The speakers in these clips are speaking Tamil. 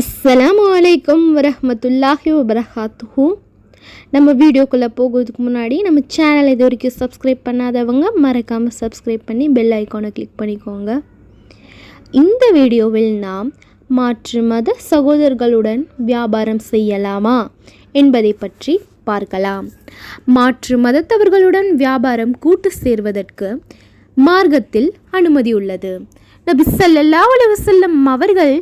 அஸ்ஸலாமு அலைக்கும் வரஹ்மத்துல்லாஹி வபரகாத்துஹு. நம்ம வீடியோக்குள்ளே போகிறதுக்கு முன்னாடி நம்ம சேனல் இது வரைக்கும் சப்ஸ்கிரைப் பண்ணாதவங்க மறக்காமல் சப்ஸ்கிரைப் பண்ணி பெல் ஐக்கானை கிளிக் பண்ணிக்கோங்க. இந்த வீடியோவில் நாம் மாற்று மத சகோதரர்களுடன் வியாபாரம் செய்யலாமா என்பதை பற்றி பார்க்கலாம். மாற்று மதத்தவர்களுடன் வியாபாரம் கூட்டு சேர்வதற்கு மார்க்கத்தில் அனுமதி உள்ளது. நபி ஸல்லல்லாஹு அலைஹி வஸல்லம் அவர்கள்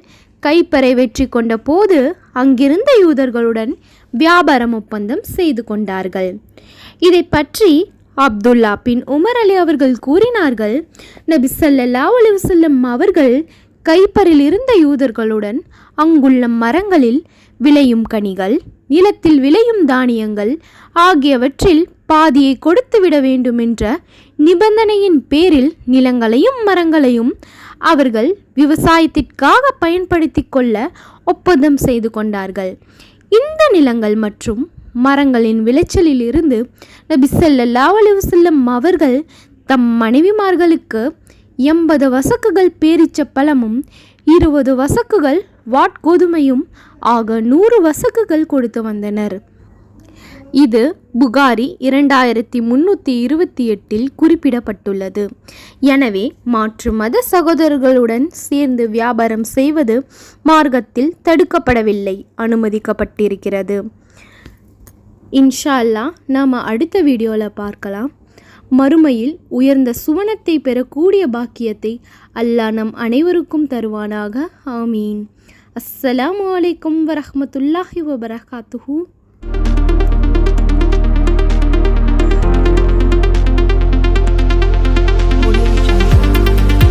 கைப்பறை வெற்றி கொண்ட போது அங்கிருந்த யூதர்களுடன் வியாபாரம் ஒப்பந்தம் செய்து கொண்டார்கள். இதை பற்றி அப்துல்லா பின் உமர் அலி அவர்கள் கூறினார்கள், நபி ஸல்லல்லாஹு அலைஹி வஸல்லம் அவர்கள் கைப்பரில் இருந்த யூதர்களுடன் அங்குள்ள மரங்களில் விளையும் கனிகள், நிலத்தில் விளையும் தானியங்கள் ஆகியவற்றில் பாதியை கொடுத்துவிட வேண்டும் என்ற நிபந்தனையின் பேரில் நிலங்களையும் மரங்களையும் அவர்கள் விவசாயத்திற்காக பயன்படுத்தி கொள்ள ஒப்பந்தம் செய்து கொண்டார்கள். இந்த நிலங்கள் மற்றும் மரங்களின் விளைச்சலில் இருந்து நபி ஸல்லல்லாஹு அலைஹி வஸல்லம் அவர்கள் தம் மனைவிமார்களுக்கு 80 வசக்குகள் பேரிச்ச பழமும் 20 வசக்குகள் வாட்கோதுமையும் ஆக 100 வசக்குகள் கொடுத்து வந்தனர். இது புகாரி 2328 குறிப்பிடப்பட்டுள்ளது. எனவே மாற்று மத சகோதரர்களுடன் சேர்ந்து வியாபாரம் செய்வது மார்க்கத்தில் தடுக்கப்படவில்லை, அனுமதிக்கப்பட்டிருக்கிறது. இன்ஷா அல்லாஹ் நாம் அடுத்த வீடியோவில் பார்க்கலாம். மறுமையில் உயர்ந்த சுவனத்தை பெறக்கூடிய பாக்கியத்தை அல்லாஹ் நம் அனைவருக்கும் தருவானாக. ஆமீன். அஸ்ஸலாமு அலைக்கும் வரஹ்மத்துல்லாஹி வபரகாத்துஹு.